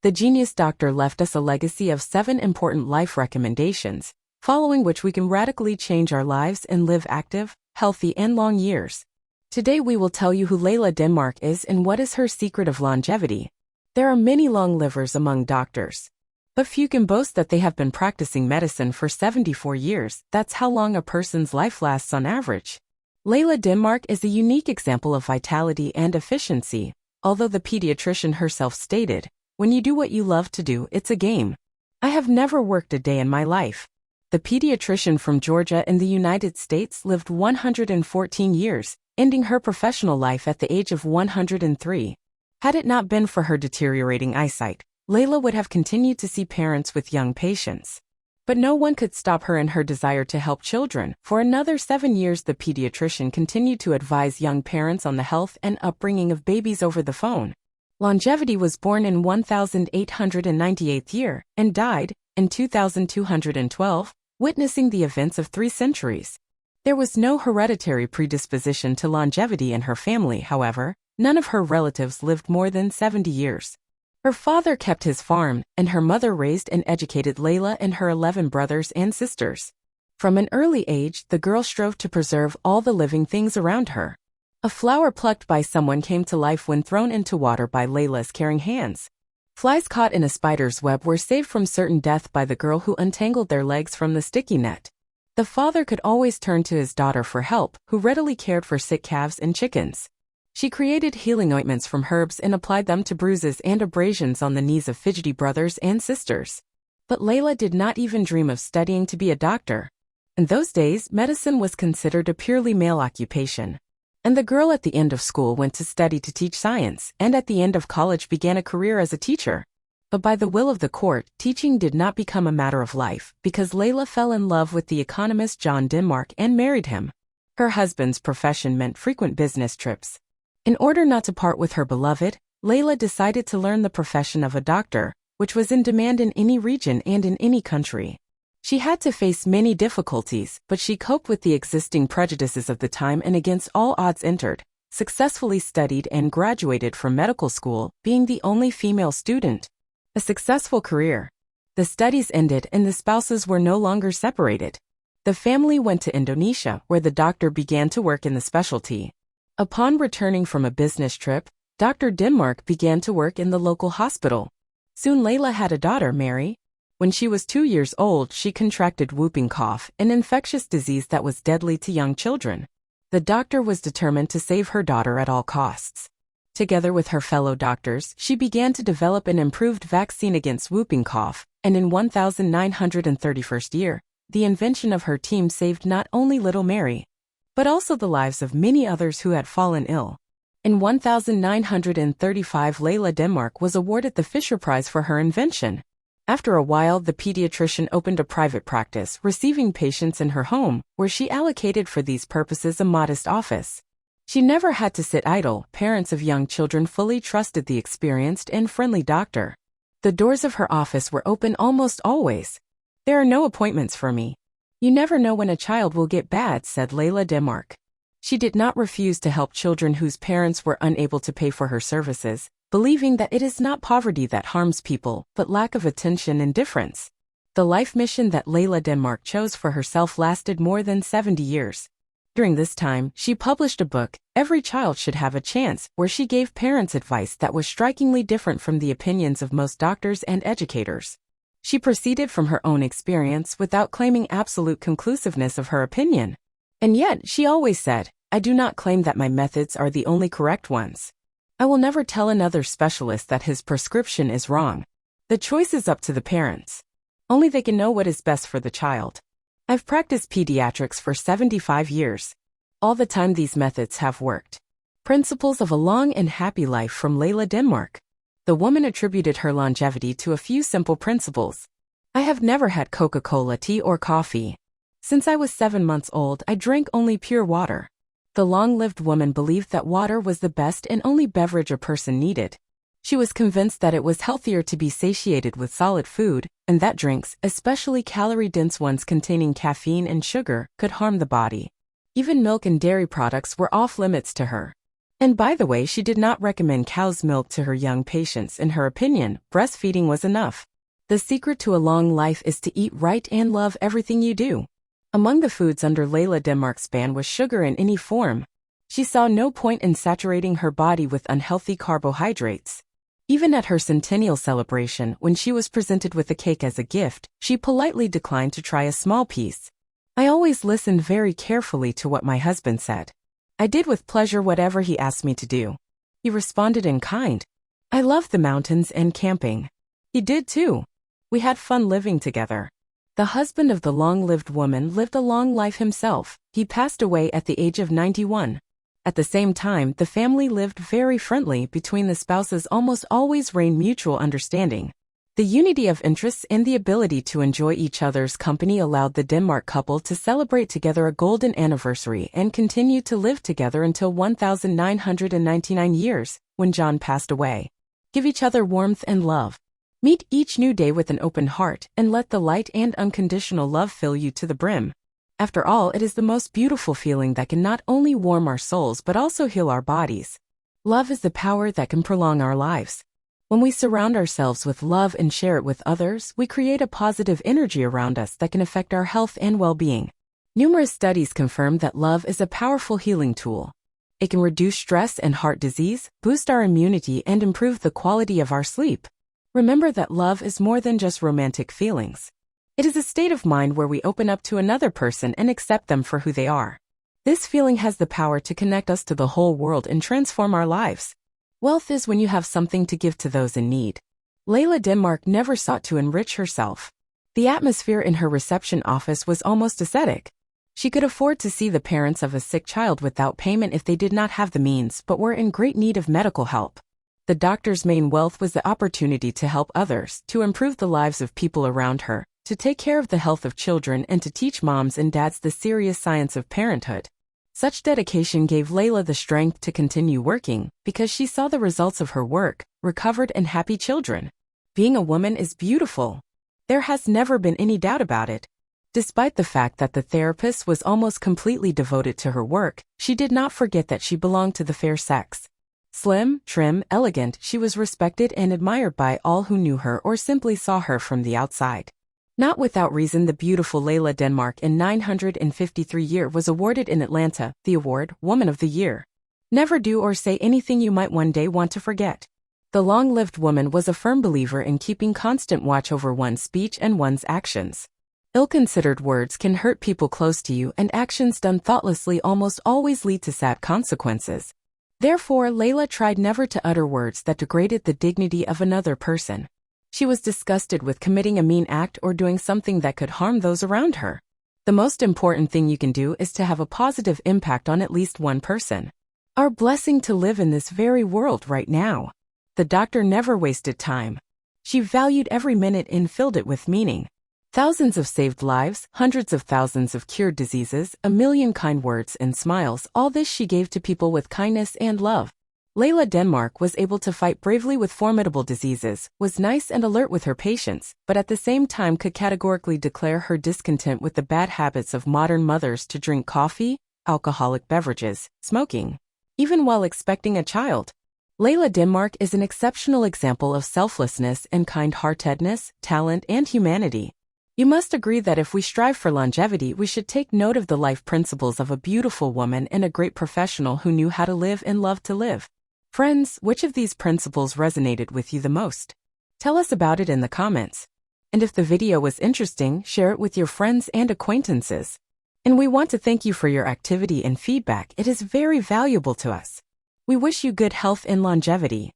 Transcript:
The genius doctor left us a legacy of 7 important life recommendations, following which we can radically change our lives and live active, healthy, and long years. Today we will tell you who Leila Denmark is and what is her secret of longevity. There are many long livers among doctors, but few can boast that they have been practicing medicine for 74 years. That's how long a person's life lasts on average. Leila Denmark is a unique example of vitality and efficiency, although the pediatrician herself stated, "When you do what you love to do, it's a game. I have never worked a day in my life." The pediatrician from Georgia in the United States lived 114 years, ending her professional life at the age of 103. Had it not been for her deteriorating eyesight, Leila would have continued to see parents with young patients. But no one could stop her in her desire to help children. For another 7 years, the pediatrician continued to advise young parents on the health and upbringing of babies over the phone. Longevity was born in 1898th year and died in 2212, witnessing the events of 3 centuries. There was no hereditary predisposition to longevity in her family, however. None of her relatives lived more than 70 years. Her father kept his farm, and her mother raised and educated Leila and her 11 brothers and sisters. From an early age, the girl strove to preserve all the living things around her. A flower plucked by someone came to life when thrown into water by Leila's caring hands. Flies caught in a spider's web were saved from certain death by the girl who untangled their legs from the sticky net. The father could always turn to his daughter for help, who readily cared for sick calves and chickens. She created healing ointments from herbs and applied them to bruises and abrasions on the knees of fidgety brothers and sisters. But Leila did not even dream of studying to be a doctor. In those days, medicine was considered a purely male occupation. And the girl at the end of school went to study to teach science, and at the end of college began a career as a teacher. But by the will of the court, teaching did not become a matter of life, because Leila fell in love with the economist John Denmark and married him. Her husband's profession meant frequent business trips. In order not to part with her beloved, Leila decided to learn the profession of a doctor, which was in demand in any region and in any country. She had to face many difficulties, but she coped with the existing prejudices of the time and against all odds entered, successfully studied and graduated from medical school, being the only female student. A successful career. The studies ended and the spouses were no longer separated. The family went to Indonesia, where the doctor began to work in the specialty. Upon returning from a business trip, Dr. Denmark began to work in the local hospital. Soon Leila had a daughter, Mary. When she was 2 years old, she contracted whooping cough, an infectious disease that was deadly to young children. The doctor was determined to save her daughter at all costs. Together with her fellow doctors, she began to develop an improved vaccine against whooping cough, and in 1931st year, the invention of her team saved not only little Mary, but also the lives of many others who had fallen ill. In 1935, Leila Denmark was awarded the Fisher Prize for her invention. After a while, the pediatrician opened a private practice, receiving patients in her home, where she allocated for these purposes a modest office. She never had to sit idle. Parents of young children fully trusted the experienced and friendly doctor. The doors of her office were open almost always. "There are no appointments for me. You never know when a child will get bad," said Leila Denmark. She did not refuse to help children whose parents were unable to pay for her services, believing that it is not poverty that harms people, but lack of attention and indifference. The life mission that Leila Denmark chose for herself lasted more than 70 years. During this time, she published a book, Every Child Should Have a Chance, where she gave parents advice that was strikingly different from the opinions of most doctors and educators. She proceeded from her own experience without claiming absolute conclusiveness of her opinion. And yet, she always said, "I do not claim that my methods are the only correct ones. I will never tell another specialist that his prescription is wrong. The choice is up to the parents. Only they can know what is best for the child. I've practiced pediatrics for 75 years. All the time these methods have worked." Principles of a Long and Happy Life from Leila Denmark. The woman attributed her longevity to a few simple principles. "I have never had Coca-Cola, tea, or coffee. Since I was 7 months old, I drank only pure water." The long-lived woman believed that water was the best and only beverage a person needed. She was convinced that it was healthier to be satiated with solid food, and that drinks, especially calorie-dense ones containing caffeine and sugar, could harm the body. Even milk and dairy products were off limits to her. And by the way, she did not recommend cow's milk to her young patients. In her opinion, breastfeeding was enough. The secret to a long life is to eat right and love everything you do. Among the foods under Leila Denmark's ban was sugar in any form. She saw no point in saturating her body with unhealthy carbohydrates. Even at her centennial celebration, when she was presented with a cake as a gift, she politely declined to try a small piece. I always listened very carefully to what my husband said. I did with pleasure whatever he asked me to do. He responded in kind. I loved the mountains and camping. He did too. We had fun living together. The husband of the long-lived woman lived a long life himself. He passed away at the age of 91. At the same time, the family lived very friendly. Between the spouses almost always reigned mutual understanding. The unity of interests and the ability to enjoy each other's company allowed the Denmark couple to celebrate together a golden anniversary and continue to live together until 1999 years, when John passed away. Give each other warmth and love. Meet each new day with an open heart and let the light and unconditional love fill you to the brim. After all, it is the most beautiful feeling that can not only warm our souls but also heal our bodies. Love is the power that can prolong our lives. When we surround ourselves with love and share it with others, we create a positive energy around us that can affect our health and well-being. Numerous studies confirm that love is a powerful healing tool. It can reduce stress and heart disease, boost our immunity, and improve the quality of our sleep. Remember that love is more than just romantic feelings. It is a state of mind where we open up to another person and accept them for who they are. This feeling has the power to connect us to the whole world and transform our lives. Wealth is when you have something to give to those in need. Leila Denmark never sought to enrich herself. The atmosphere in her reception office was almost ascetic. She could afford to see the parents of a sick child without payment if they did not have the means but were in great need of medical help. The doctor's main wealth was the opportunity to help others, to improve the lives of people around her, to take care of the health of children, and to teach moms and dads the serious science of parenthood. Such dedication gave Leila the strength to continue working because she saw the results of her work, recovered and happy children. Being a woman is beautiful. There has never been any doubt about it. Despite the fact that the therapist was almost completely devoted to her work, she did not forget that she belonged to the fair sex. Slim, trim, elegant, she was respected and admired by all who knew her or simply saw her from the outside. Not without reason, the beautiful Leila Denmark in 953 year was awarded in Atlanta the award, Woman of the Year. Never do or say anything you might one day want to forget. The long-lived woman was a firm believer in keeping constant watch over one's speech and one's actions. Ill-considered words can hurt people close to you, and actions done thoughtlessly almost always lead to sad consequences. Therefore, Leila tried never to utter words that degraded the dignity of another person. She was disgusted with committing a mean act or doing something that could harm those around her. The most important thing you can do is to have a positive impact on at least one person. Our blessing to live in this very world right now. The doctor never wasted time. She valued every minute and filled it with meaning. Thousands of saved lives, hundreds of thousands of cured diseases, a million kind words and smiles, all this she gave to people with kindness and love. Leila Denmark was able to fight bravely with formidable diseases, was nice and alert with her patients, but at the same time could categorically declare her discontent with the bad habits of modern mothers to drink coffee, alcoholic beverages, smoking, even while expecting a child. Leila Denmark is an exceptional example of selflessness and kind-heartedness, talent, and humanity. You must agree that if we strive for longevity, we should take note of the life principles of a beautiful woman and a great professional who knew how to live and love to live. Friends, which of these principles resonated with you the most? Tell us about it in the comments. And if the video was interesting, share it with your friends and acquaintances. And we want to thank you for your activity and feedback. It is very valuable to us. We wish you good health and longevity.